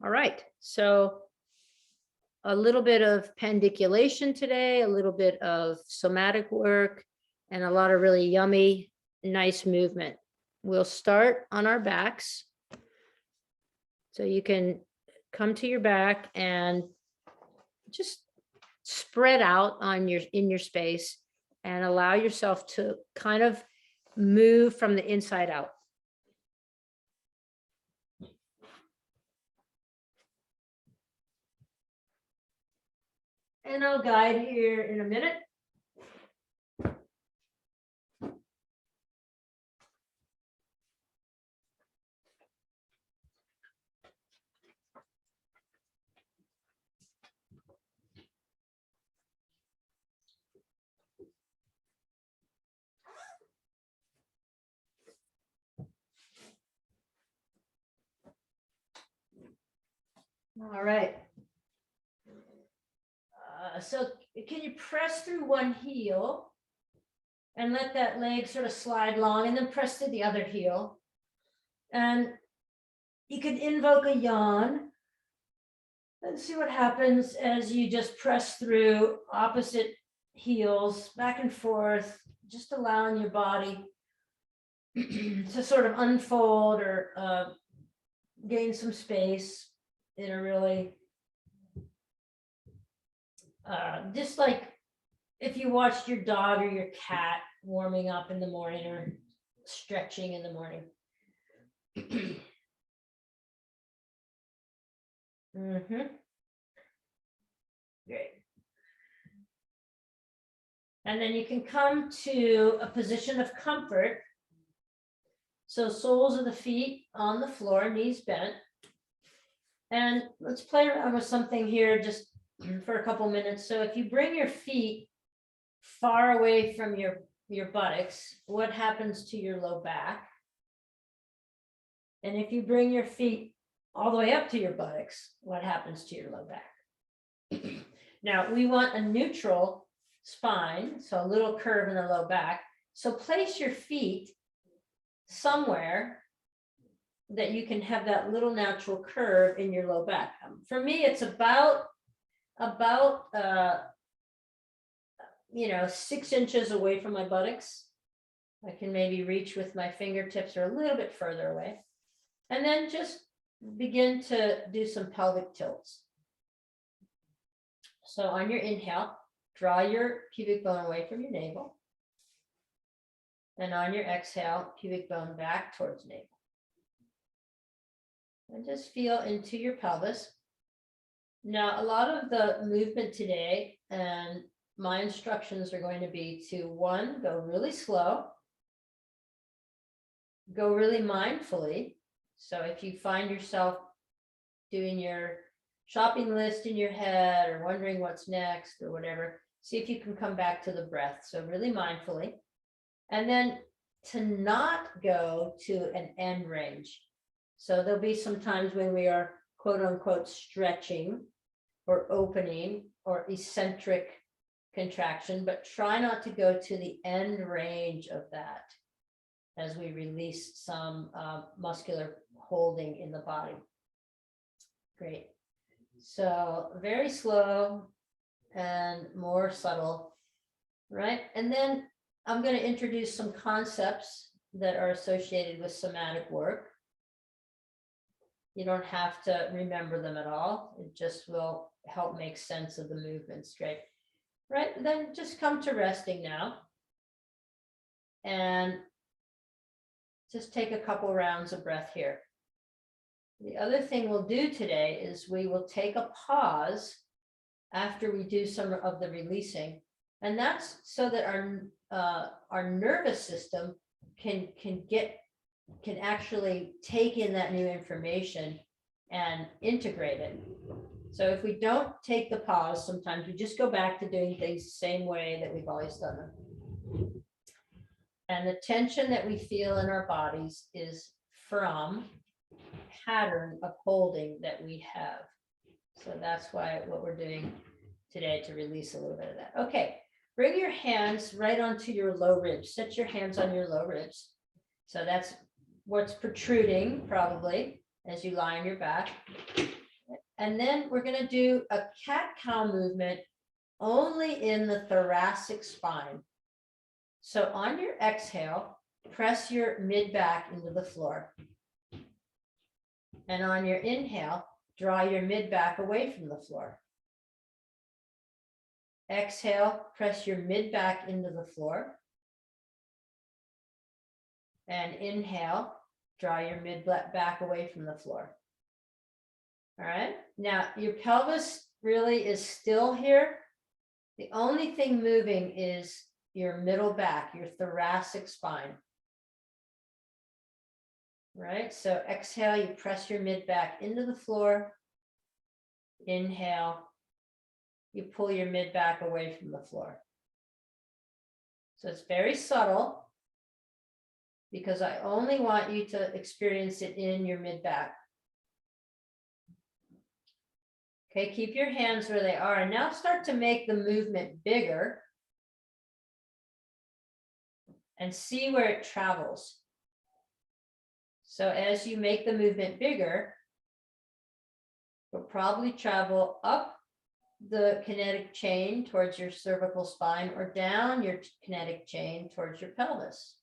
All right, so a little bit of pandiculation today, a little bit of somatic work, and a lot of really yummy, nice movement. We'll start on our backs. So you can come to your back and just spread out on in your space and allow yourself to kind of move from the inside out. And I'll guide here in a minute. All right. So can you press through one heel and let that leg sort of slide long, and then press through the other heel? And you can invoke a yawn and see what happens as you just press through opposite heels back and forth, just allowing your body to sort of unfold or gain some space in a really just like if you watched your dog or your cat warming up in the morning or stretching in the morning. Great. And then you can come to a position of comfort. So soles of the feet on the floor, knees bent. And let's play around with something here just for a couple minutes. So if you bring your feet far away from your buttocks, what happens to your low back? And if you bring your feet all the way up to your buttocks, what happens to your low back? Now we want a neutral spine, so a little curve in the low back. So place your feet somewhere that you can have that little natural curve in your low back. For me, it's about 6 inches away from my buttocks. I can maybe reach with my fingertips or a little bit further away. And then just begin to do some pelvic tilts. So on your inhale, draw your pubic bone away from your navel. And on your exhale, pubic bone back towards navel. And just feel into your pelvis. Now, a lot of the movement today and my instructions are going to be to, one, go really slow, go really mindfully. So if you find yourself doing your shopping list in your head or wondering what's next or whatever, see if you can come back to the breath. So really mindfully. And then to not go to an end range. So there'll be some times when we are quote unquote stretching or opening or eccentric contraction, but try not to go to the end range of that as we release some muscular holding in the body. Great. So very slow and more subtle, right? And then I'm going to introduce some concepts that are associated with somatic work. You don't have to remember them at all. It just will help make sense of the movements. Great. Right, then just come to resting now. And just take a couple rounds of breath here. The other thing we'll do today is we will take a pause after we do some of the releasing. And that's so that our nervous system can actually take in that new information and integrate it. So if we don't take the pause, sometimes we just go back to doing things the same way that we've always done them. And the tension that we feel in our bodies is from pattern of holding that we have. So that's why what we're doing today to release a little bit of that. Okay, bring your hands right onto your low ribs. Set your hands on your low ribs. So that's what's protruding probably as you lie on your back. And then we're going to do a cat-cow movement only in the thoracic spine. So on your exhale, press your mid-back into the floor. And on your inhale, draw your mid-back away from the floor. Exhale, press your mid-back into the floor. And inhale, draw your mid-back away from the floor. All right, now your pelvis really is still here. The only thing moving is your middle back, your thoracic spine. Right, so exhale, you press your mid-back into the floor. Inhale, you pull your mid-back away from the floor. So it's very subtle because I only want you to experience it in your mid-back. Okay, keep your hands where they are, and now start to make the movement bigger and see where it travels. So as you make the movement bigger, you'll probably travel up the kinetic chain towards your cervical spine or down your kinetic chain towards your pelvis.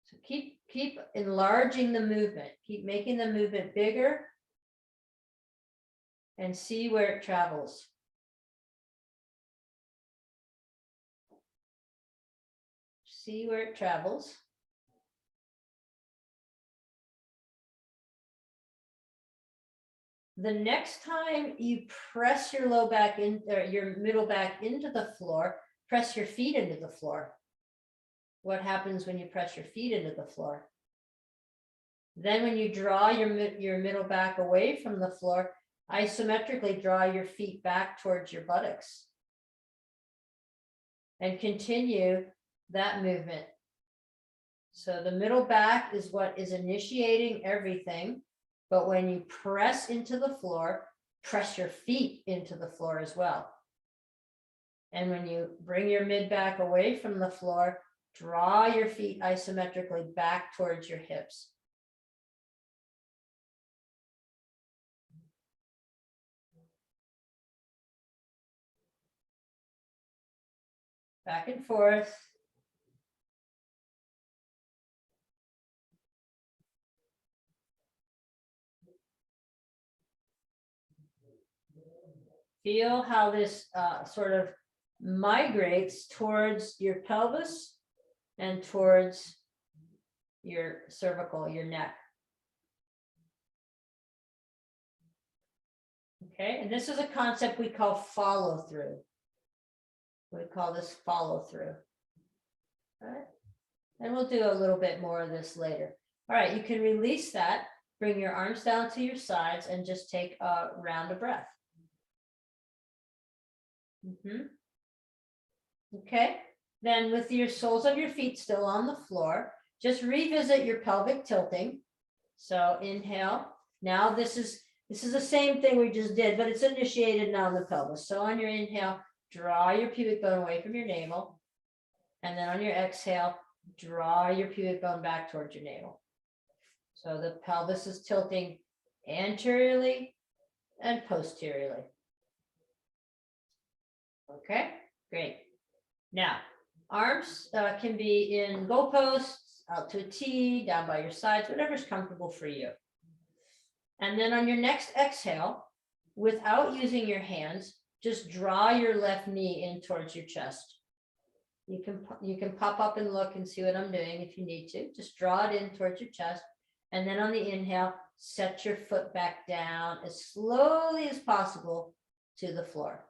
So keep enlarging the movement, keep making the movement bigger and see where it travels. See where it travels. The next time you press your low back in, or your middle back into the floor, press your feet into the floor. What happens when you press your feet into the floor? Then when you draw your middle back away from the floor, isometrically draw your feet back towards your buttocks. And continue that movement. So the middle back is what is initiating everything. But when you press into the floor, press your feet into the floor as well. And when you bring your mid-back away from the floor, draw your feet isometrically back towards your hips. Back and forth. Feel how this sort of migrates towards your pelvis and towards your cervical, your neck. Okay, and this is a concept we call follow through. We call this follow through. All right, and we'll do a little bit more of this later. All right, you can release that, bring your arms down to your sides, and just take a round of breath. Okay, then with your soles of your feet still on the floor, just revisit your pelvic tilting. So inhale. Now this is the same thing we just did, but it's initiated now in the pelvis. So on your inhale, draw your pubic bone away from your navel. And then on your exhale, draw your pubic bone back towards your navel. So the pelvis is tilting anteriorly and posteriorly. Okay, great. Now, arms can be in goalposts, out to a T, down by your sides, whatever's comfortable for you. And then on your next exhale, without using your hands, just draw your left knee in towards your chest. You can pop up and look and see what I'm doing if you need to. Just draw it in towards your chest. And then on the inhale, set your foot back down as slowly as possible to the floor.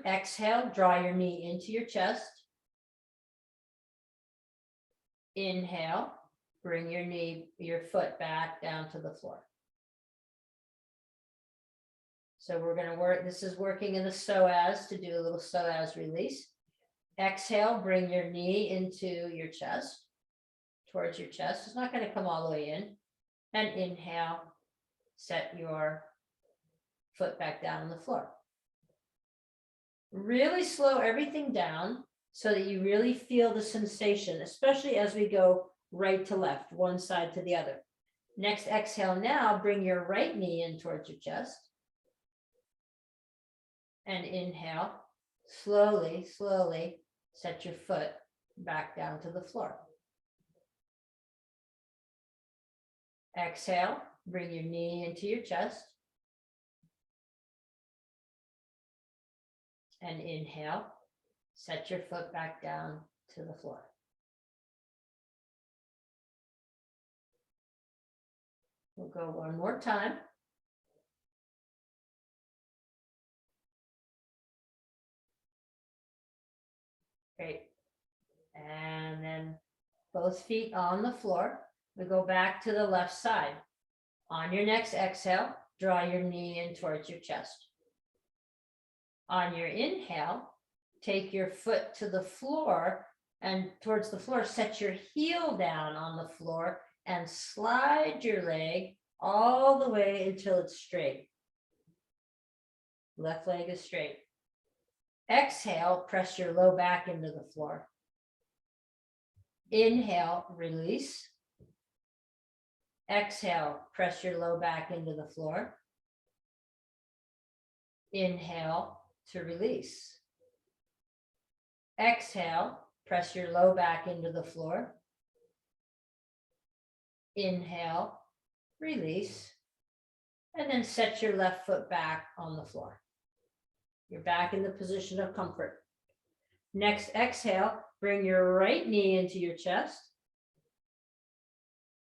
Exhale, draw your knee into your chest. Inhale, bring your foot back down to the floor. So we're going to work, this is working in the psoas to do a little psoas release. Exhale, bring your knee into your chest, towards your chest. It's not going to come all the way in. And inhale, set your foot back down on the floor. Really slow everything down so that you really feel the sensation, especially as we go right to left, one side to the other. Next exhale now, bring your right knee in towards your chest. And inhale, slowly, slowly set your foot back down to the floor. Exhale, bring your knee into your chest. And inhale, set your foot back down to the floor. We'll go one more time. Great. And then both feet on the floor. We go back to the left side. On your next exhale, draw your knee in towards your chest. On your inhale, take your foot to the floor and towards the floor, set your heel down on the floor and slide your leg all the way until it's straight. Left leg is straight. Exhale, press your low back into the floor. Inhale, release. Exhale, press your low back into the floor. Inhale to release. Exhale, press your low back into the floor. Inhale, release, and then set your left foot back on the floor. You're back in the position of comfort. Next exhale, bring your right knee into your chest.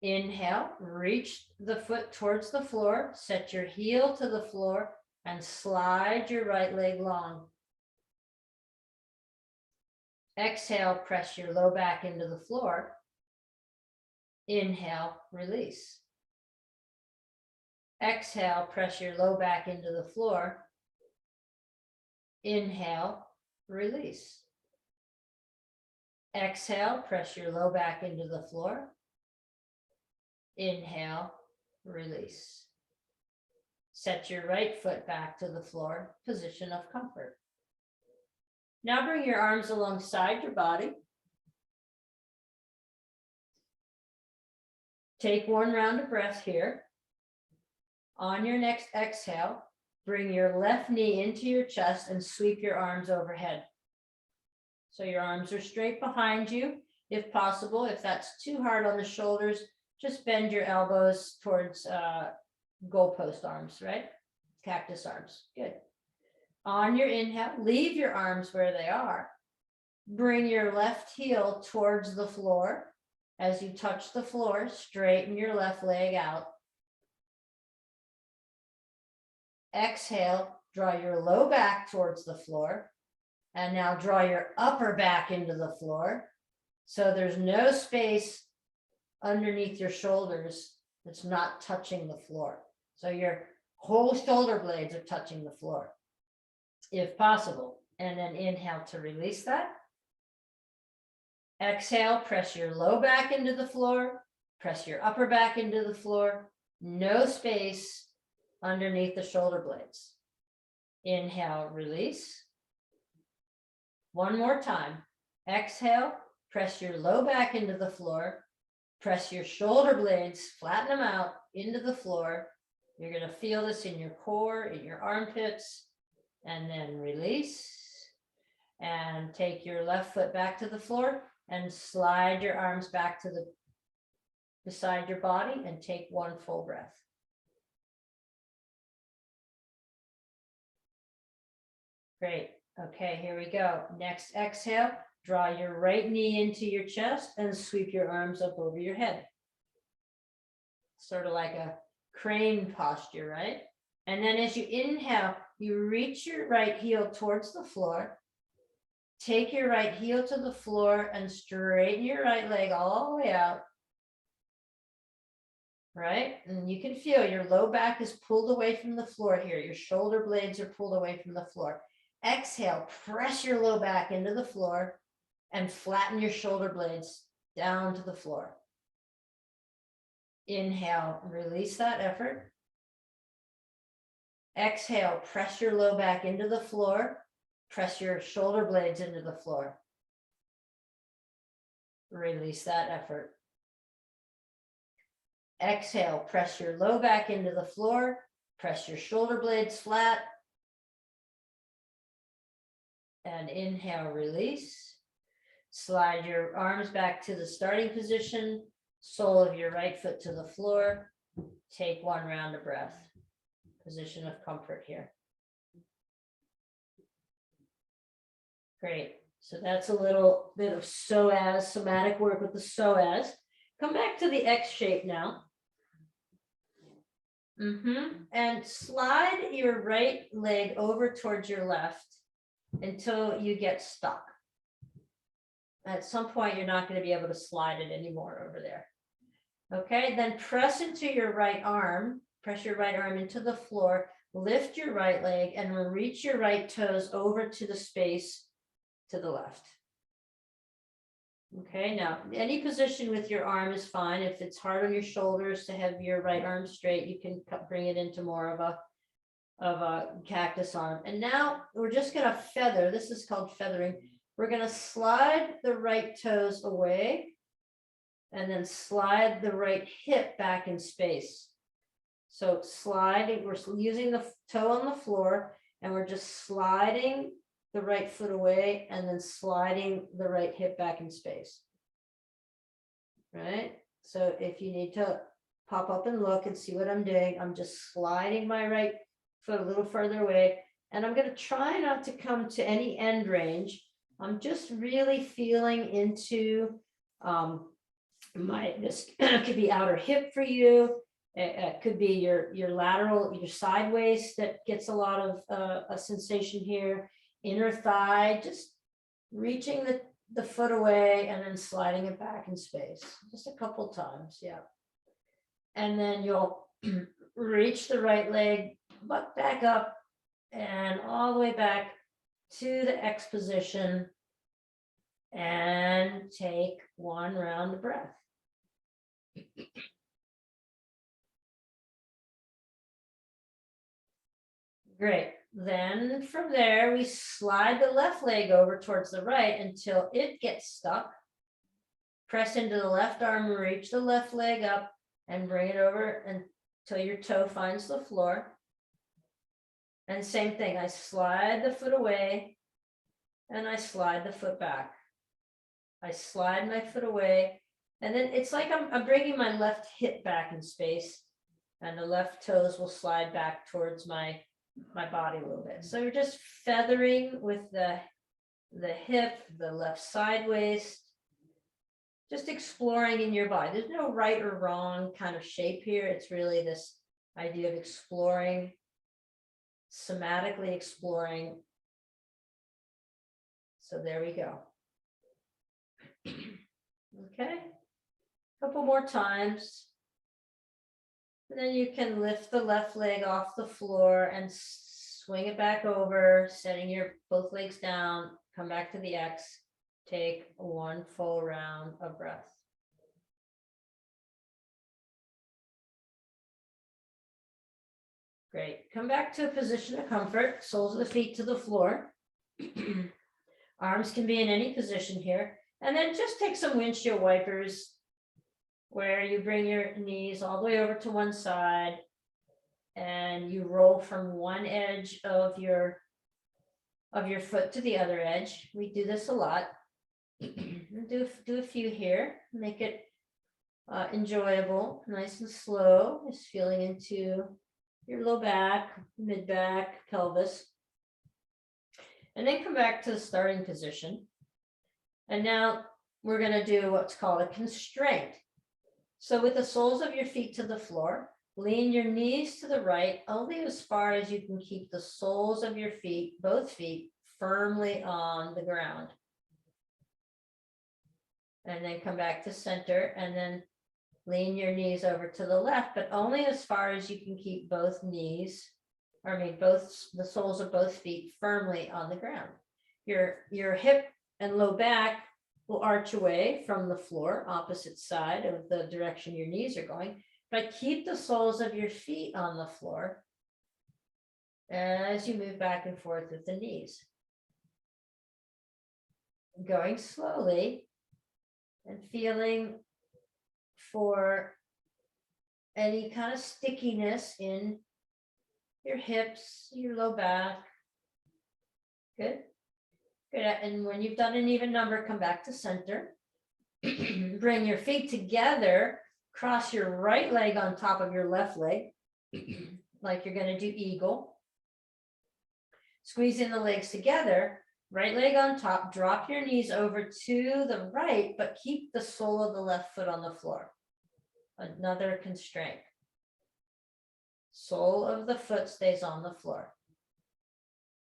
Inhale, reach the foot towards the floor, set your heel to the floor, and slide your right leg long. Exhale, press your low back into the floor. Inhale, release. Exhale, press your low back into the floor. Inhale, release. Exhale, press your low back into the floor. Inhale, release. Set your right foot back to the floor, position of comfort. Now bring your arms alongside your body. Take one round of breath here. On your next exhale, bring your left knee into your chest and sweep your arms overhead. So your arms are straight behind you. If possible, if that's too hard on the shoulders, just bend your elbows towards goalpost arms, right? Cactus arms. Good. On your inhale, leave your arms where they are. Bring your left heel towards the floor. As you touch the floor, straighten your left leg out. Exhale, draw your low back towards the floor. And now draw your upper back into the floor. So there's no space underneath your shoulders that's not touching the floor. So your whole shoulder blades are touching the floor, if possible. And then inhale to release that. Exhale, press your low back into the floor, press your upper back into the floor, no space underneath the shoulder blades. Inhale, release. One more time. Exhale, press your low back into the floor, press your shoulder blades, flatten them out into the floor. You're going to feel this in your core, in your armpits, and then release. And take your left foot back to the floor and slide your arms back to the beside your body and take one full breath. Great. Okay, here we go. Next exhale, draw your right knee into your chest and sweep your arms up over your head. Sort of like a crane posture, right? And then as you inhale, you reach your right heel towards the floor. Take your right heel to the floor and straighten your right leg all the way out. Right? And you can feel your low back is pulled away from the floor here. Your shoulder blades are pulled away from the floor. Exhale, press your low back into the floor and flatten your shoulder blades down to the floor. Inhale, release that effort. Exhale, press your low back into the floor. Press your shoulder blades into the floor. Release that effort. Exhale, press your low back into the floor, press your shoulder blades flat. And inhale, release. Slide your arms back to the starting position, sole of your right foot to the floor. Take one round of breath. Position of comfort here. Great. So that's a little bit of psoas, somatic work with the psoas. Come back to the X shape now. And slide your right leg over towards your left until you get stuck. At some point, you're not going to be able to slide it anymore over there. Okay, then press into your right arm, press your right arm into the floor, lift your right leg and reach your right toes over to the space to the left. Okay, now any position with your arm is fine. If it's hard on your shoulders to have your right arm straight, you can bring it into more of a cactus arm. And now we're just going to feather. This is called feathering. We're going to slide the right toes away and then slide the right hip back in space. So sliding, we're using the toe on the floor and we're just sliding the right foot away and then sliding the right hip back in space. Right? So if you need to pop up and look and see what I'm doing, I'm just sliding my right foot a little further away. And I'm going to try not to come to any end range. I'm just really feeling into this could be outer hip for you. It could be your lateral, your sideways that gets a lot of a sensation here. Inner thigh, just reaching the foot away and then sliding it back in space. Just a couple times, yeah. And then you'll reach the right leg, butt back up and all the way back to the X position and take one round of breath. Great. Then from there, we slide the left leg over towards the right until it gets stuck. Press into the left arm, reach the left leg up and bring it over until your toe finds the floor. And same thing, I slide the foot away and I slide the foot back. I slide my foot away and then it's like I'm bringing my left hip back in space and the left toes will slide back towards my body a little bit. So you're just feathering with the hip, the left side waist, just exploring in your body. There's no right or wrong kind of shape here. It's really this idea of exploring, somatically exploring. So there we go. Okay, a couple more times. And then you can lift the left leg off the floor and swing it back over, setting your both legs down, come back to the X, take one full round of breath. Great. Come back to a position of comfort, soles of the feet to the floor. Arms can be in any position here. And then just take some windshield wipers where you bring your knees all the way over to one side and you roll from one edge of your foot to the other edge. We do this a lot. Do a few here, make it enjoyable, nice and slow, just feeling into your low back, mid back, pelvis. And then come back to the starting position. And now we're going to do what's called a constraint. So with the soles of your feet to the floor, lean your knees to the right, only as far as you can keep the soles of your feet, both feet, firmly on the ground. And then come back to center and then lean your knees over to the left, but only as far as you can keep both knees, both the soles of both feet firmly on the ground. Your hip and low back will arch away from the floor, opposite side of the direction your knees are going, but keep the soles of your feet on the floor as you move back and forth with the knees. Going slowly and feeling for any kind of stickiness in your hips, your low back. Good. Good. And when you've done an even number, come back to center. Bring your feet together, cross your right leg on top of your left leg, like you're going to do eagle. Squeeze in the legs together, right leg on top, drop your knees over to the right, but keep the sole of the left foot on the floor. Another constraint. Sole of the foot stays on the floor.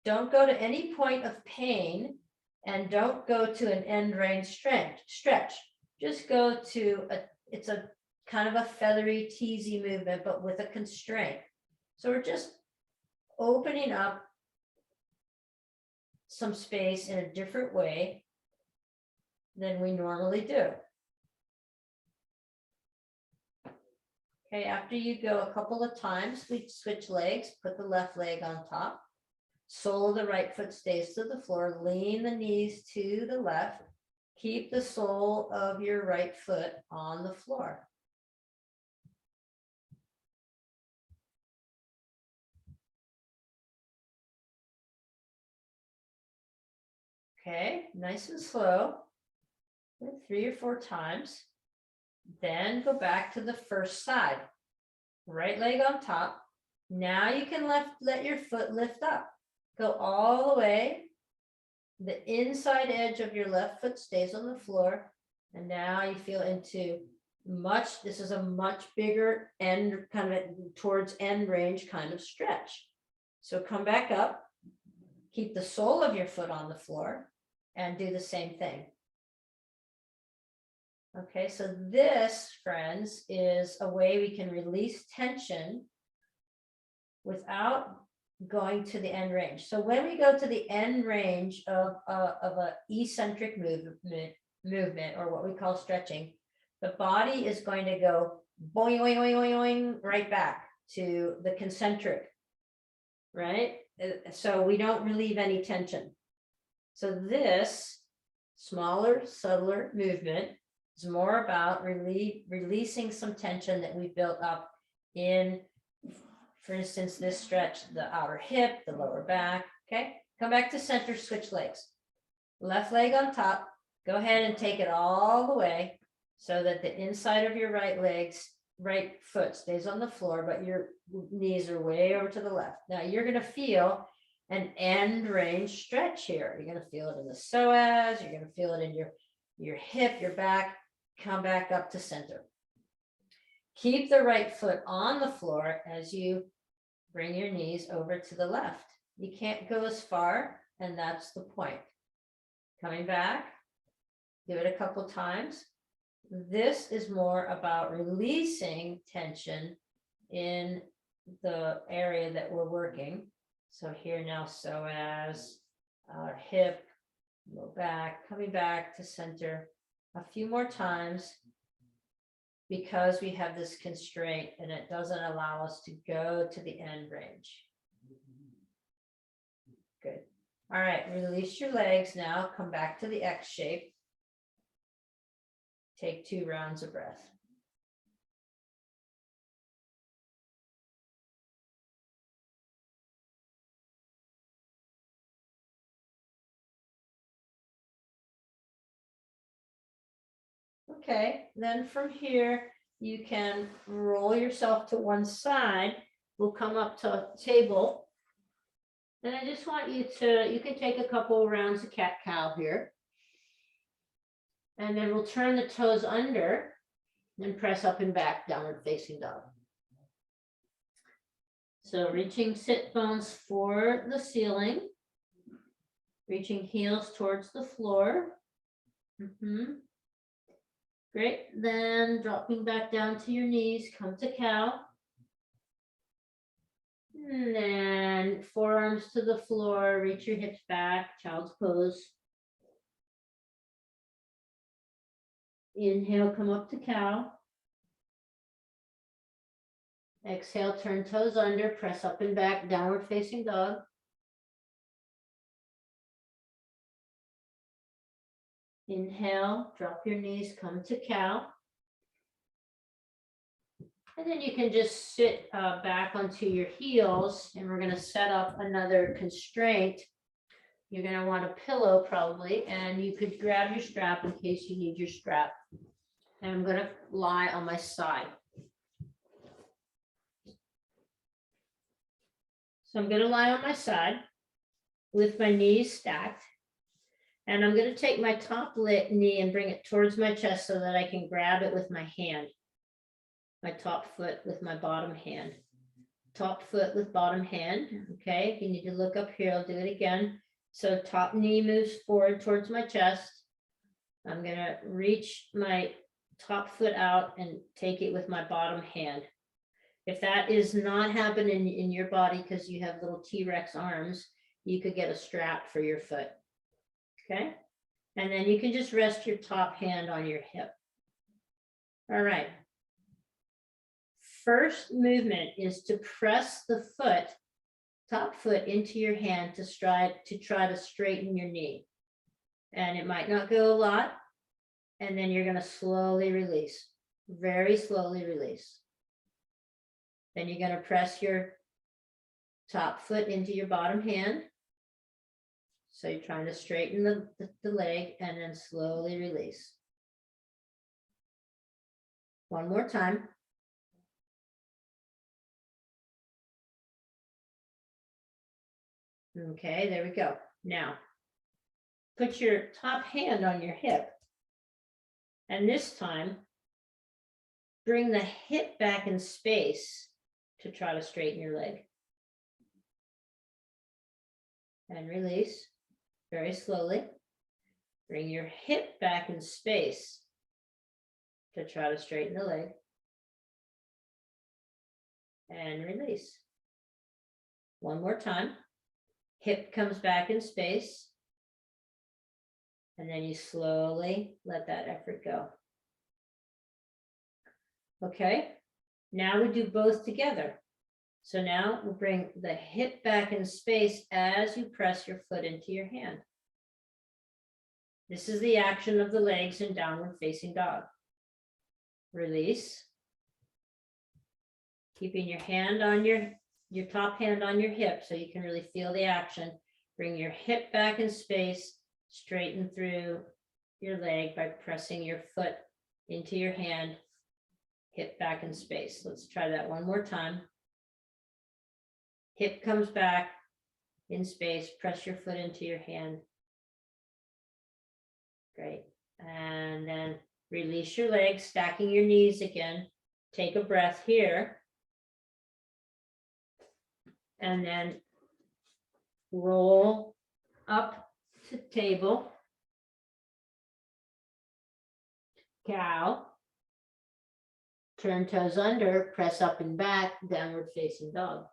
Don't go to any point of pain and don't go to an end range stretch. Just go to it's a kind of a feathery, teasy movement, but with a constraint. So we're just opening up some space in a different way than we normally do. Okay, after you go a couple of times, we switch legs, put the left leg on top. Sole of the right foot stays to the floor. Lean the knees to the left. Keep the sole of your right foot on the floor. Okay, nice and slow. 3 or 4 times. Then go back to the first side. Right leg on top. Now you can let your foot lift up. Go all the way. The inside edge of your left foot stays on the floor. And now you feel into this is a much bigger end, kind of towards end range kind of stretch. So come back up. Keep the sole of your foot on the floor and do the same thing. Okay, so this, friends, is a way we can release tension without going to the end range. So when we go to the end range of an eccentric movement, or what we call stretching, the body is going to go boing, boing, boing, boing, boing, right back to the concentric, right? So we don't relieve any tension. So this smaller, subtler movement is more about releasing some tension that we built up in, for instance, this stretch, the outer hip, the lower back. Okay, come back to center, switch legs. Left leg on top. Go ahead and take it all the way so that the inside of your right foot stays on the floor, but your knees are way over to the left. Now you're going to feel an end range stretch here. You're going to feel it in the psoas. You're going to feel it in your hip, your back. Come back up to center. Keep the right foot on the floor as you bring your knees over to the left. You can't go as far, and that's the point. Coming back, do it a couple times. This is more about releasing tension in the area that we're working. So here now, psoas, our hip, low back, coming back to center a few more times, because we have this constraint and it doesn't allow us to go to the end range. Good. All right, release your legs now. Come back to the X shape. Take 2 rounds of breath. Okay, then from here, you can roll yourself to one side. We'll come up to a table. And I just want you can take a couple of rounds of cat-cow here. And then we'll turn the toes under and press up and back, downward facing dog. So reaching sit bones for the ceiling, reaching heels towards the floor. Great, then dropping back down to your knees, come to cow. And then forearms to the floor, reach your hips back, child's pose. Inhale, come up to cow. Exhale, turn toes under, press up and back, downward facing dog. Inhale, drop your knees, come to cow. And then you can just sit back onto your heels, and we're going to set up another constraint. You're going to want a pillow probably, and you could grab your strap in case you need your strap. And I'm going to lie on my side. So I'm going to lie on my side with my knees stacked. And I'm going to take my top knee and bring it towards my chest so that I can grab it with my hand. My top foot with my bottom hand. Top foot with bottom hand. Okay, if you need to look up here, I'll do it again. So top knee moves forward towards my chest. I'm going to reach my top foot out and take it with my bottom hand. If that is not happening in your body because you have little T-Rex arms, you could get a strap for your foot. Okay, and then you can just rest your top hand on your hip. All right. First movement is to press the foot, top foot, into your hand to try to straighten your knee. And it might not go a lot. And then you're going to slowly release, very slowly release. Then you're going to press your top foot into your bottom hand. So you're trying to straighten the leg and then slowly release. One more time. Okay, there we go. Now, put your top hand on your hip. And this time, bring the hip back in space to try to straighten your leg. And release very slowly. Bring your hip back in space to try to straighten the leg. And release. One more time. Hip comes back in space. And then you slowly let that effort go. Okay, now we do both together. So now we'll bring the hip back in space as you press your foot into your hand. This is the action of the legs in downward facing dog. Release. Keeping your hand on your top hand on your hip so you can really feel the action. Bring your hip back in space, straighten through your leg by pressing your foot into your hand, hip back in space. Let's try that one more time. Hip comes back in space, press your foot into your hand. Great. And then release your legs, stacking your knees again. Take a breath here. And then roll up to table. Cow. Turn toes under, press up and back, downward facing dog.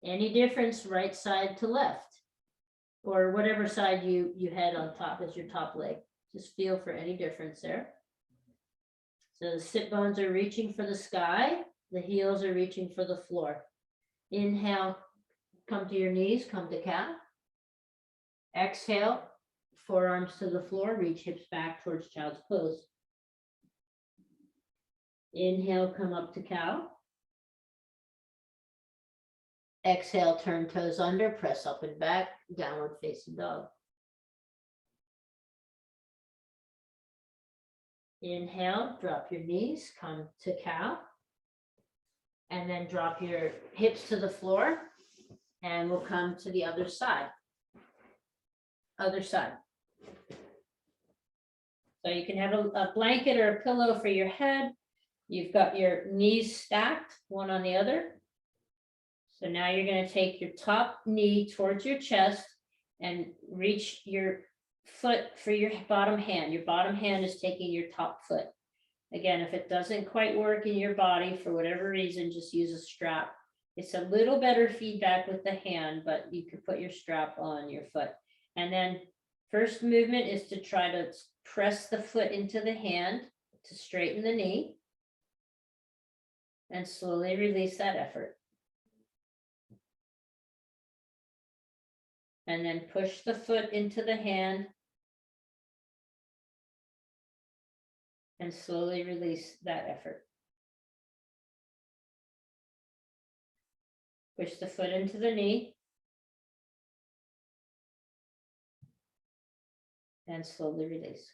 Any difference right side to left, or whatever side you had on top as your top leg. Just feel for any difference there. So the sit bones are reaching for the sky, the heels are reaching for the floor. Inhale, come to your knees, come to cow. Exhale, forearms to the floor, reach hips back towards child's pose. Inhale, come up to cow. Exhale, turn toes under, press up and back, downward facing dog. Inhale, drop your knees, come to cow. And then drop your hips to the floor, and we'll come to the other side. Other side. So you can have a blanket or a pillow for your head. You've got your knees stacked, one on the other. So now you're going to take your top knee towards your chest and reach your foot for your bottom hand. Your bottom hand is taking your top foot. Again, if it doesn't quite work in your body for whatever reason, just use a strap. It's a little better feedback with the hand, but you could put your strap on your foot. And then first movement is to try to press the foot into the hand to straighten the knee. And slowly release that effort. And then push the foot into the hand. And slowly release that effort. Push the foot into the knee. And slowly release.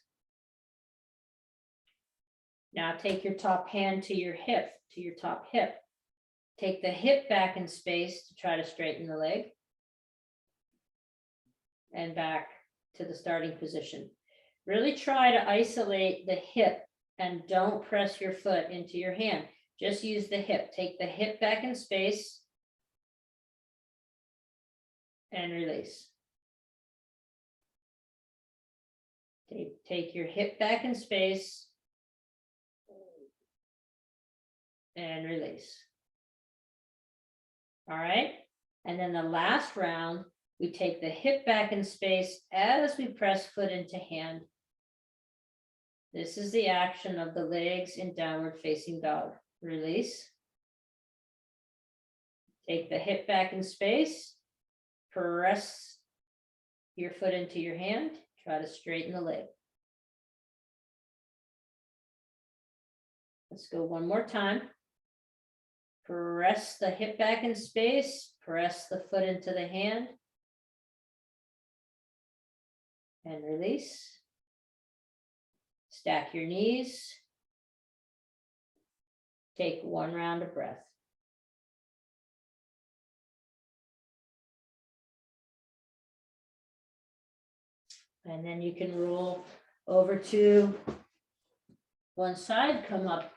Now take your top hand to your hip, to your top hip. Take the hip back in space to try to straighten the leg. And back to the starting position. Really try to isolate the hip and don't press your foot into your hand. Just use the hip. Take the hip back in space and release. Take your hip back in space and release. All right. And then the last round, we take the hip back in space as we press foot into hand. This is the action of the legs in downward facing dog. Release. Take the hip back in space. Press your foot into your hand. Try to straighten the leg. Let's go one more time. Press the hip back in space. Press the foot into the hand. And release. Stack your knees. Take one round of breath. And then you can roll over to one side, come up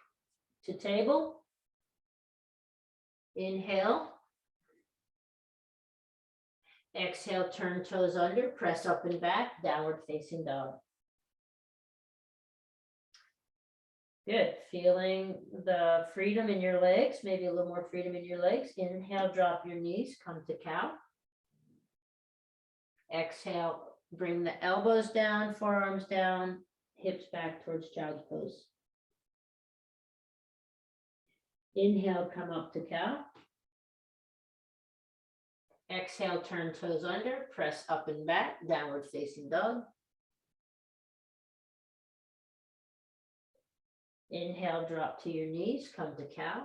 to table. Inhale. Exhale, turn toes under, press up and back, downward facing dog. Good, feeling the freedom in your legs, maybe a little more freedom in your legs. Inhale, drop your knees, come to cow. Exhale, bring the elbows down, forearms down, hips back towards child's pose. Inhale, come up to cow. Exhale, turn toes under, press up and back, downward facing dog. Inhale, drop to your knees, come to cow.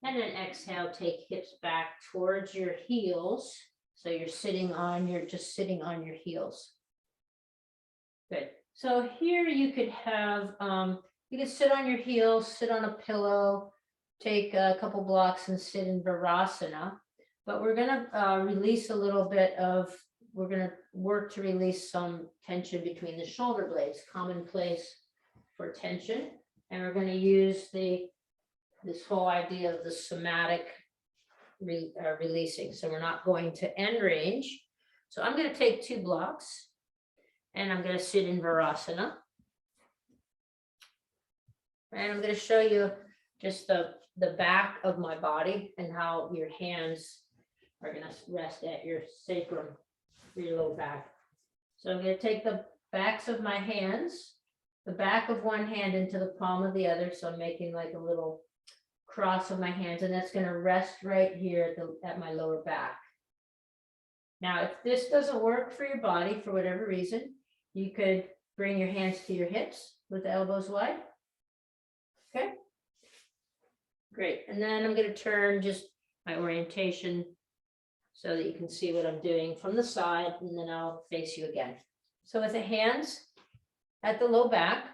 And then exhale, take hips back towards your heels. So you're sitting on just sitting on your heels. Good. So here you could have, you can sit on your heels, sit on a pillow, take a couple blocks and sit in Virasana. But we're gonna release a little bit of, we're gonna work to release some tension between the shoulder blades, common place for tension. And we're gonna use this whole idea of the somatic releasing. So we're not going to end range. So I'm going to take 2 blocks and I'm going to sit in Virasana. And I'm going to show you just the back of my body and how your hands are going to rest at your sacrum, your low back. So I'm going to take the backs of my hands, the back of one hand into the palm of the other. So I'm making like a little cross of my hands, and that's going to rest right here at my lower back. Now, if this doesn't work for your body for whatever reason, you could bring your hands to your hips with the elbows wide. Okay. Great. And then I'm going to turn just my orientation so that you can see what I'm doing from the side, and then I'll face you again. So with the hands at the low back,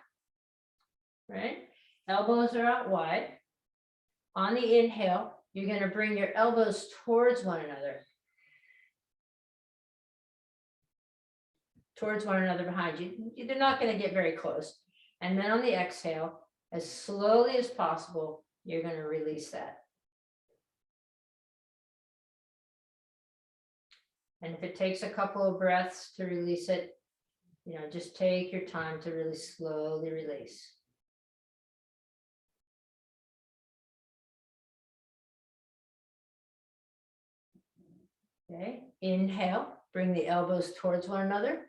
right? Elbows are out wide. On the inhale, you're going to bring your elbows towards one another. Towards one another behind you. They're not going to get very close. And then on the exhale, as slowly as possible, you're going to release that. And if it takes a couple of breaths to release it, just take your time to really slowly release. Okay, inhale, bring the elbows towards one another.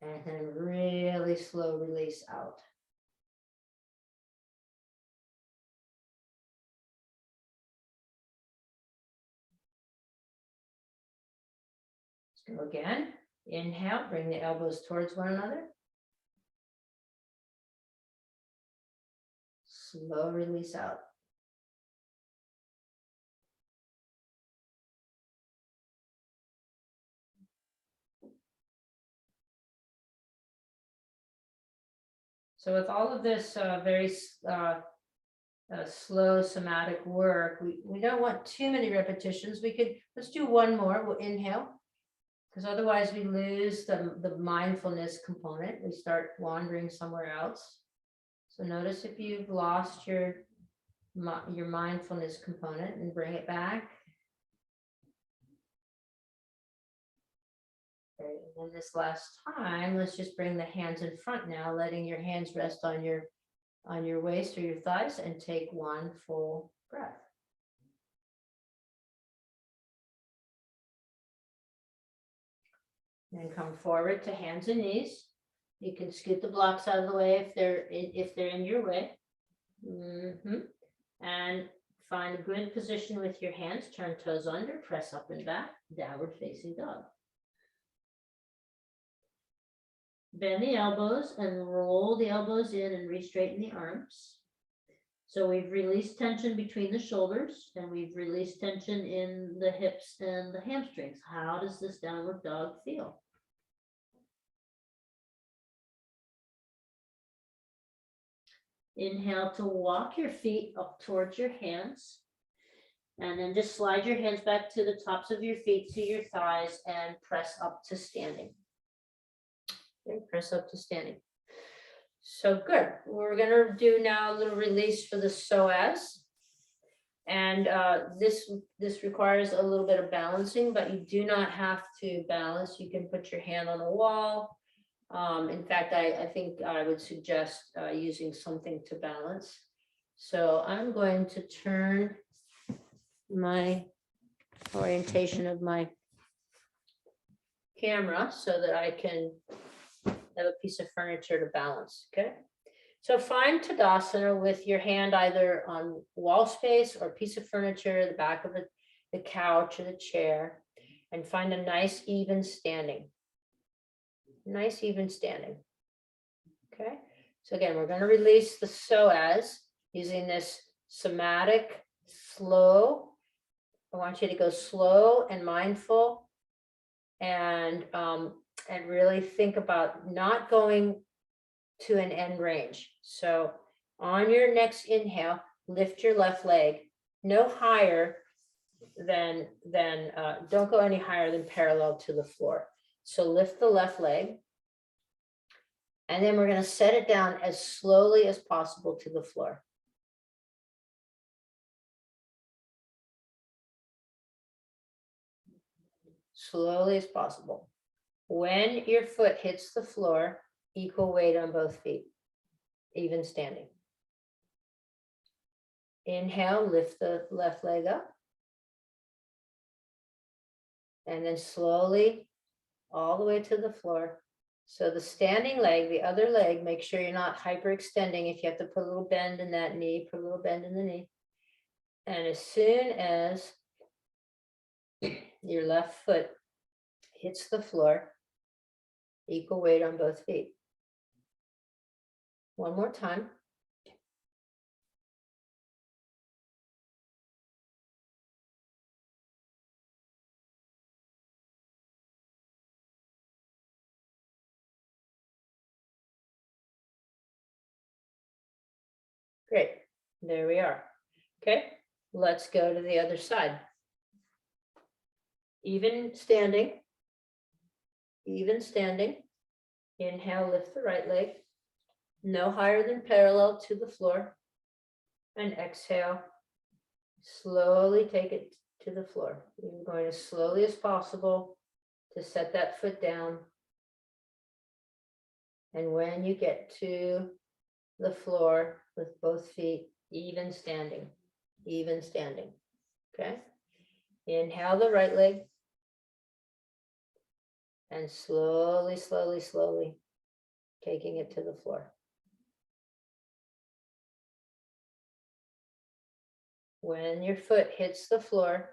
And then really slow release out. Let's go again. Inhale, bring the elbows towards one another. slow release out. So with all of this very slow somatic work, we don't want too many repetitions. Let's do one more. We'll inhale, because otherwise we lose the mindfulness component. We start wandering somewhere else. So notice if you've lost your mindfulness component, and bring it back. Okay, and then this last time, let's just bring the hands in front now, letting your hands rest on your waist or your thighs, and take one full breath. And come forward to hands and knees. You can scoot the blocks out of the way if they're in your way. And find a good position with your hands. Turn toes under, press up and back, downward facing dog. Bend the elbows and roll the elbows in and re-straighten the arms. So we've released tension between the shoulders, and we've released tension in the hips and the hamstrings. How does this downward dog feel? Inhale to walk your feet up towards your hands, and then just slide your hands back to the tops of your feet to your thighs and press up to standing. Okay, press up to standing. So good. We're going to do now a little release for the psoas. And this requires a little bit of balancing, but you do not have to balance. You can put your hand on the wall. In fact, I think I would suggest using something to balance. So I'm going to turn my orientation of my camera so that I can have a piece of furniture to balance. Okay. So find Tadasana with your hand either on wall space or piece of furniture, the back of the couch or the chair, and find a nice even standing. Nice even standing. Okay. So again, we're going to release the psoas using this somatic slow. I want you to go slow and mindful, and really think about not going to an end range. So on your next inhale, lift your left leg no higher than don't go any higher than parallel to the floor. So lift the left leg, and then we're going to set it down as slowly as possible to the floor. Slowly as possible. When your foot hits the floor, equal weight on both feet, even standing. Inhale, lift the left leg up. And then slowly all the way to the floor. So the standing leg, the other leg, make sure you're not hyperextending. If you have to put a little bend in that knee, put a little bend in the knee. And as soon as your left foot hits the floor, equal weight on both feet. One more time. Great. There we are. Okay. Let's go to the other side. Even standing. Even standing. Inhale, lift the right leg. No higher than parallel to the floor. And exhale. Slowly take it to the floor. You're going as slowly as possible to set that foot down. And when you get to the floor with both feet, even standing, even standing. Okay. Inhale the right leg. And slowly, slowly, slowly taking it to the floor. When your foot hits the floor,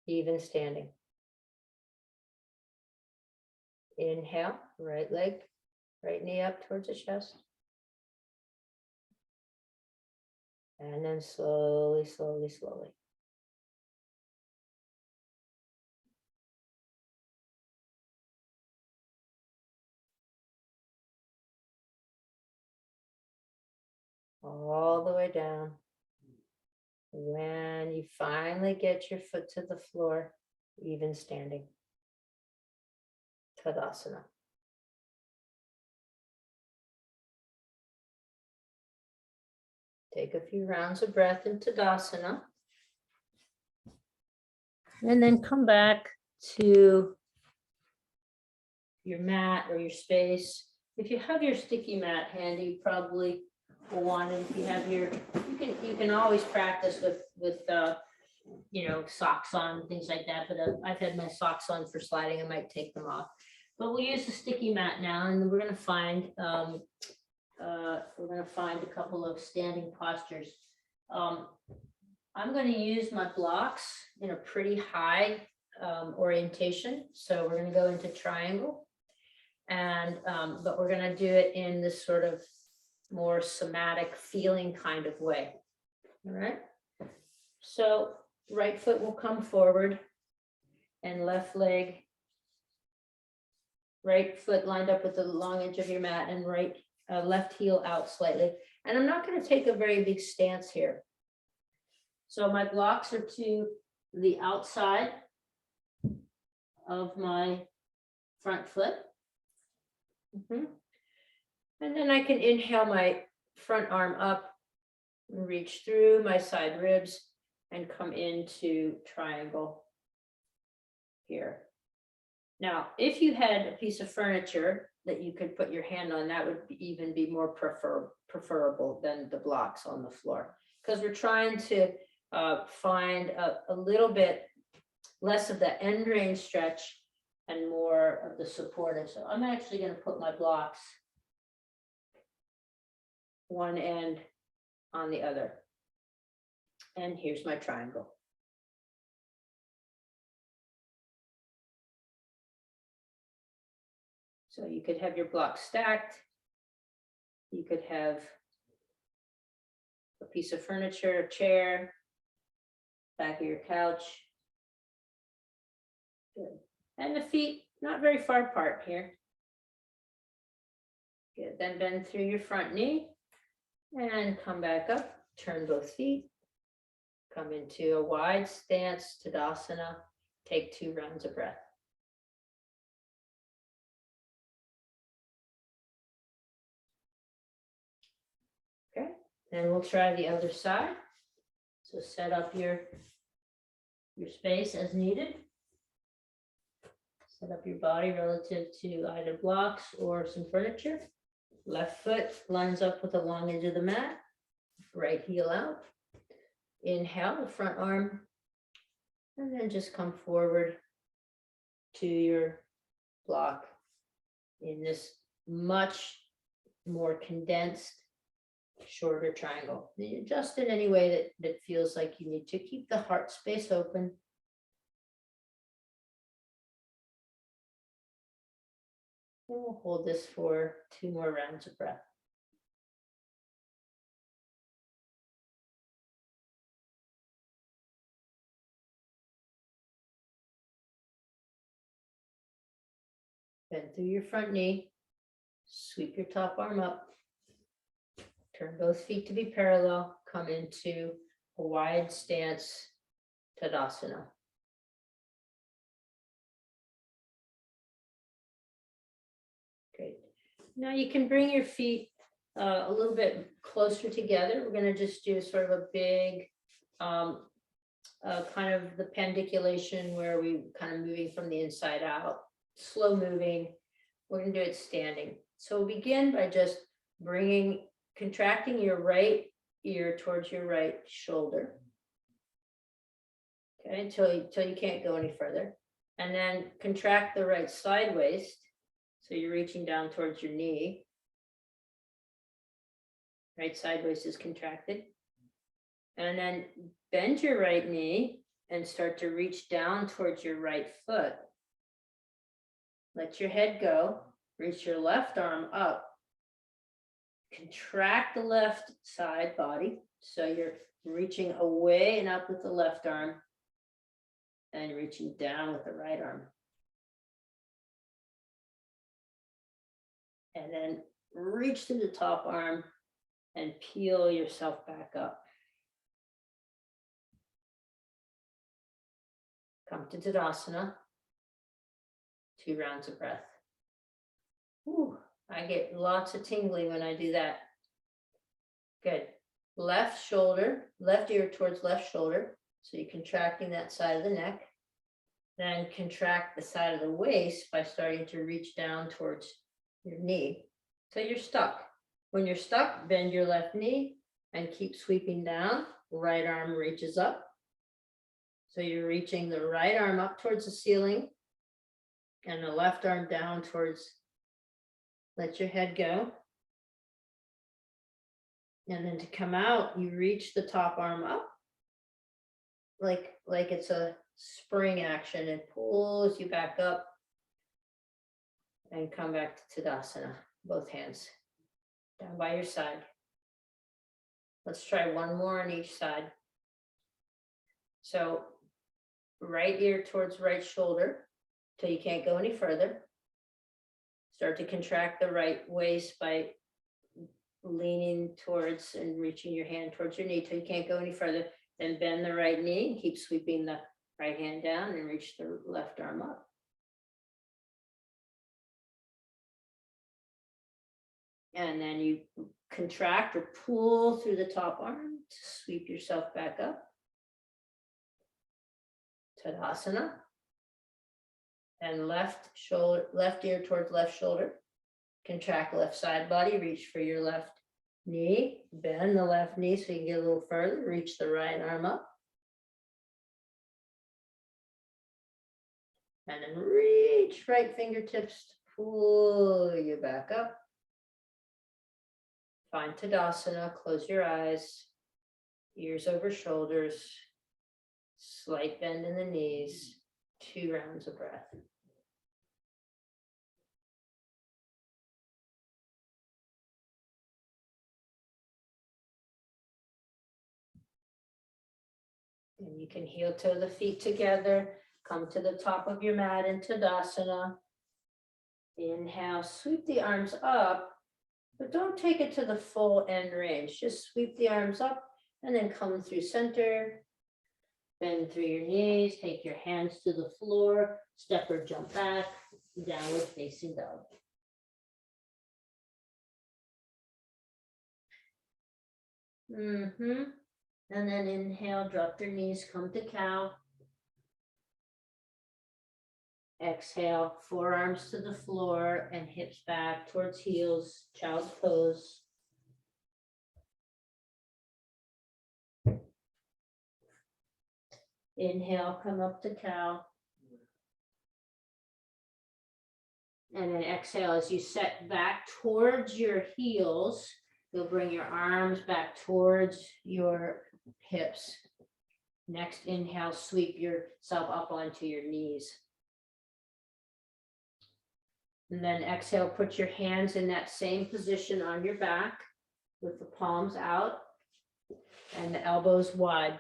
even standing. Inhale, right leg, right knee up towards the chest. And then slowly, slowly, slowly. All the way down. When you finally get your foot to the floor, even standing. Tadasana. Take a few rounds of breath in Tadasana. And then come back to your mat or your space. If you have your sticky mat handy, you probably will want it. If you have your, you can always practice with socks on, things like that. But I've had my socks on for sliding. I might take them off. But we'll use the sticky mat now, and we're going to find a couple of standing postures. I'm going to use my blocks in a pretty high orientation. So we're going to go into triangle, and but we're going to do it in this sort of more somatic feeling kind of way. All right. So right foot will come forward, and left leg, right foot lined up with the long edge of your mat, and left heel out slightly. And I'm not going to take a very big stance here. So my blocks are to the outside of my front foot. And then I can inhale my front arm up, reach through my side ribs, and come into triangle here. Now, if you had a piece of furniture that you could put your hand on, that would even be more preferable than the blocks on the floor, because we're trying to find a little bit less of the end range stretch and more of the supportive. So I'm actually going to put my blocks one end on the other. And here's my triangle. So you could have your blocks stacked. You could have a piece of furniture, a chair, back of your couch. Good. And the feet not very far apart here. Good. Then bend through your front knee and come back up. Turn both feet. Come into a wide stance, Tadasana. Take 2 rounds of breath. Okay, and we'll try the other side. So set up your space as needed. Set up your body relative to either blocks or some furniture. Left foot lines up with the long edge of the mat. Right heel out. Inhale, the front arm, and then just come forward to your block in this much more condensed, shorter triangle. You adjust in any way that feels like you need to. Keep the heart space open. And we'll hold this for 2 more rounds of breath. Bend through your front knee, sweep your top arm up, turn both feet to be parallel, come into a wide stance, Tadasana. Great. Now you can bring your feet a little bit closer together. We're going to just do sort of a big kind of the pendiculation where we kind of moving from the inside out, slow moving. We're going to do it standing. So we'll begin by just contracting your right ear towards your right shoulder. Okay, until you can't go any further. And then contract the right side waist. So you're reaching down towards your knee. Right side waist is contracted. And then bend your right knee and start to reach down towards your right foot. Let your head go. Reach your left arm up. contract the left side body. So you're reaching away and up with the left arm and reaching down with the right arm. And then reach through the top arm and peel yourself back up. Come to Tadasana. 2 rounds of breath. Ooh, I get lots of tingling when I do that. Good. Left shoulder, left ear towards left shoulder. So you're contracting that side of the neck. Then contract the side of the waist by starting to reach down towards your knee. So you're stuck. When you're stuck, bend your left knee and keep sweeping down. Right arm reaches up. So you're reaching the right arm up towards the ceiling and the left arm down towards, let your head go. And then to come out, you reach the top arm up like it's a spring action and pulls you back up and come back to Tadasana, both hands down by your side. Let's try one more on each side. So right ear towards right shoulder till you can't go any further. Start to contract the right waist by leaning towards and reaching your hand towards your knee till you can't go any further. Then bend the right knee and keep sweeping the right hand down and reach the left arm up. And then you contract or pull through the top arm to sweep yourself back up. Tadasana. And left shoulder, left ear towards left shoulder. Contract left side body, reach for your left knee, bend the left knee so you can get a little further, reach the right arm up. And then reach right fingertips to pull you back up. Find Tadasana, close your eyes, ears over shoulders, slight bend in the knees, 2 rounds of breath. And you can heel toe the feet together, come to the top of your mat in Tadasana. Inhale, sweep the arms up, but don't take it to the full end range. Just sweep the arms up and then come through center. Bend through your knees, take your hands to the floor, step or jump back, downward facing dog. And then inhale, drop your knees, come to cow. Exhale, forearms to the floor and hips back towards heels, child's pose. Inhale, come up to cow. And then exhale, as you set back towards your heels, you'll bring your arms back towards your hips. Next inhale, sweep yourself up onto your knees. And then exhale, put your hands in that same position on your back with the palms out and the elbows wide.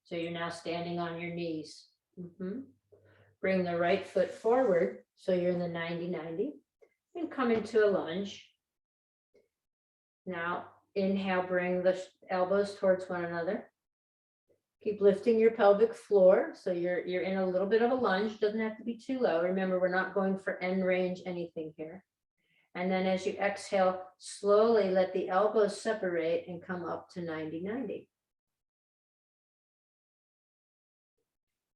So you're now standing on your knees. Bring the right foot forward so you're in the 90-90 and come into a lunge. Now inhale, bring the elbows towards one another. Keep lifting your pelvic floor so you're in a little bit of a lunge, doesn't have to be too low. Remember, we're not going for end range anything here. And then as you exhale, slowly let the elbows separate and come up to 90-90.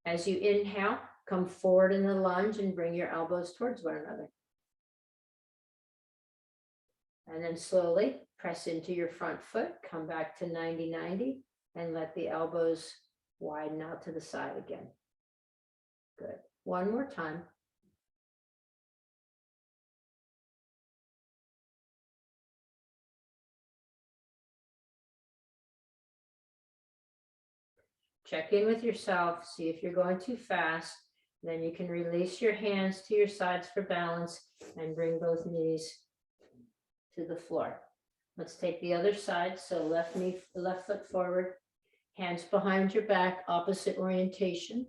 As you inhale, come forward in the lunge and bring your elbows towards one another. And then slowly press into your front foot, come back to 90-90 and let the elbows widen out to the side again. Good. One more time. Check in with yourself, see if you're going too fast. Then you can release your hands to your sides for balance and bring both knees to the floor. Let's take the other side. So left knee, left foot forward, hands behind your back, opposite orientation.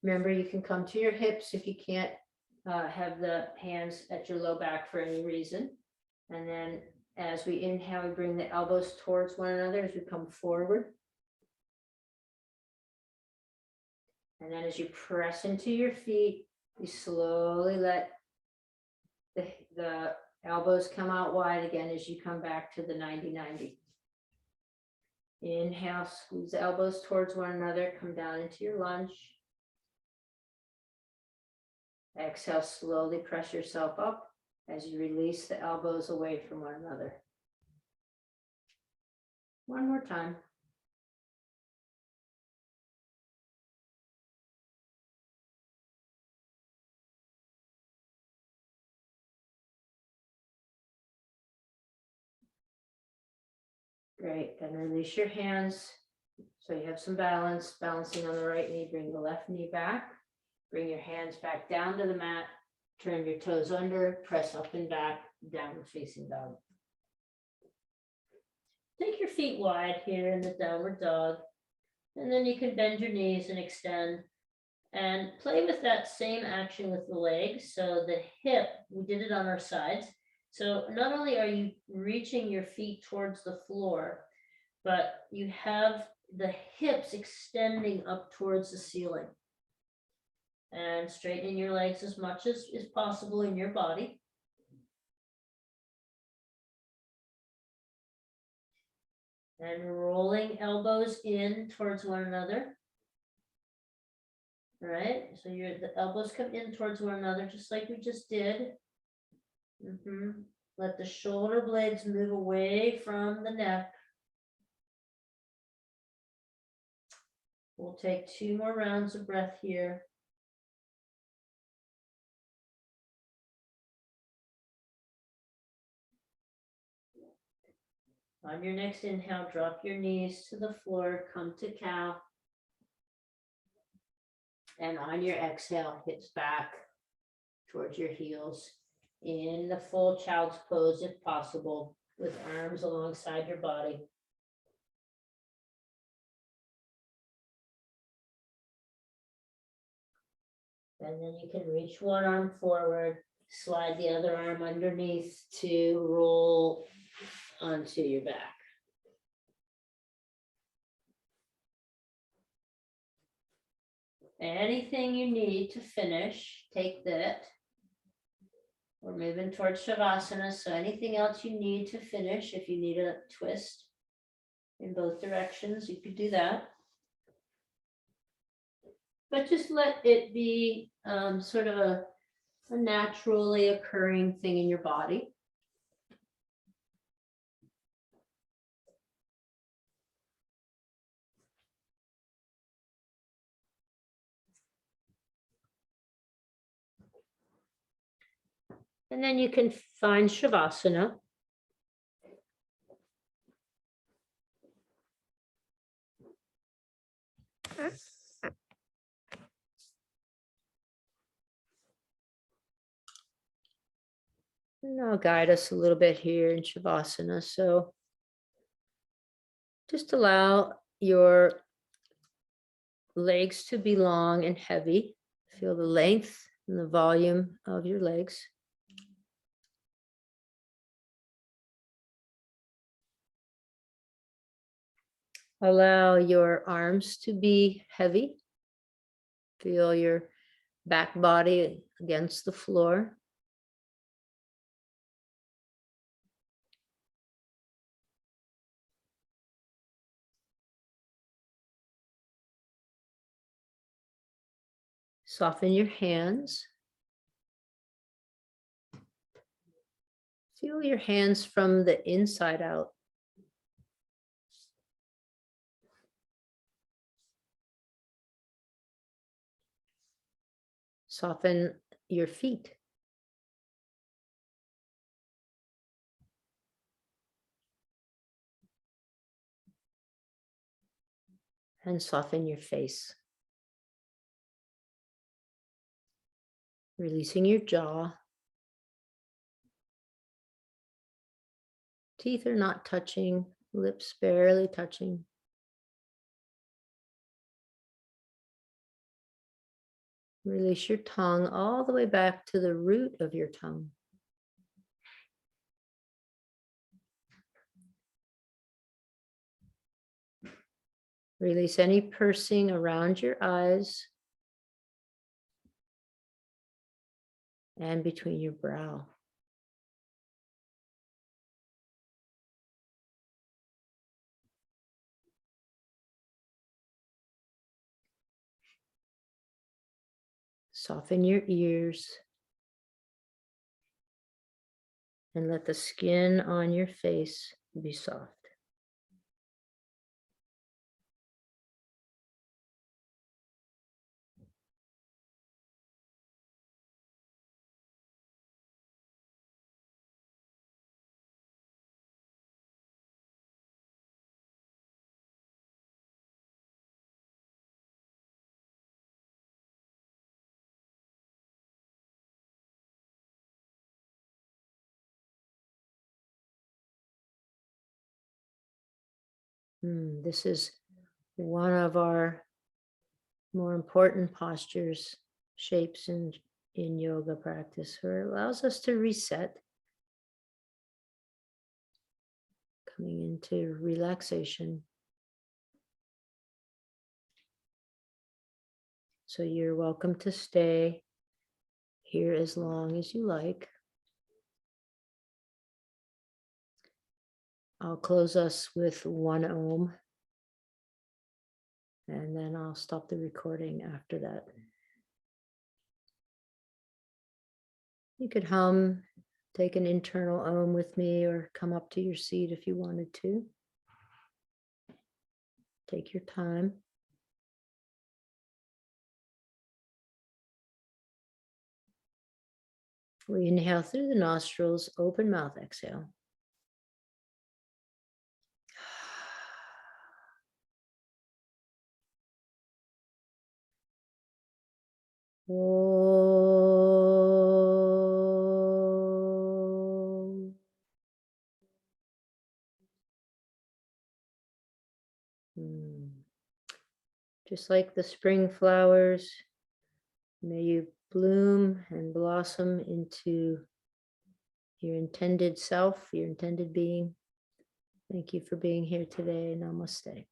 Remember, you can come to your hips if you can't have the hands at your low back for any reason. And then as we inhale, we bring the elbows towards one another as we come forward. And then as you press into your feet, you slowly let the elbows come out wide again as you come back to the 90-90. Inhale, squeeze the elbows towards one another, come down into your lunge. Exhale, slowly press yourself up as you release the elbows away from one another. One more time. Great, then release your hands. So you have some balance, balancing on the right knee, bring the left knee back. Bring your hands back down to the mat, turn your toes under, press up and back, downward facing dog. Take your feet wide here in the downward dog, and then you can bend your knees and extend and play with that same action with the legs. So the hip, we did it on our sides. So not only are you reaching your feet towards the floor, but you have the hips extending up towards the ceiling. And straightening your legs as much as is possible in your body. And rolling elbows in towards one another. All right, so the elbows come in towards one another, just like we just did. Let the shoulder blades move away from the neck. We'll take 2 more rounds of breath here. On your next inhale, drop your knees to the floor, come to cow. And on your exhale, hips back towards your heels in the full child's pose if possible, with arms alongside your body. And then you can reach one arm forward, slide the other arm underneath to roll onto your back. Anything you need to finish, take that. We're moving towards Shavasana, so anything else you need to finish, if you need a twist in both directions, you could do that. But just let it be sort of a naturally occurring thing in your body. And then you can find Shavasana. And I'll guide us a little bit here in Shavasana. So just allow your legs to be long and heavy. Feel the length and the volume of your legs. Allow your arms to be heavy. Feel your back body against the floor. Soften your hands. Feel your hands from the inside out. Soften your feet. And soften your face. Releasing your jaw. Teeth are not touching, lips barely touching. Release your tongue all the way back to the root of your tongue. Release any pursing around your eyes and between your brow. Soften your ears and let the skin on your face be soft. This is one of our more important postures, shapes in yoga practice, where it allows us to reset, coming into relaxation. So you're welcome to stay here as long as you like. I'll close us with one Om, and then I'll stop the recording after that. You could hum, take an internal Om with me, or come up to your seat if you wanted to. Take your time. We inhale through the nostrils, open mouth, exhale. Om. Just like the spring flowers, may you bloom and blossom into your intended self, your intended being. Thank you for being here today. Namaste.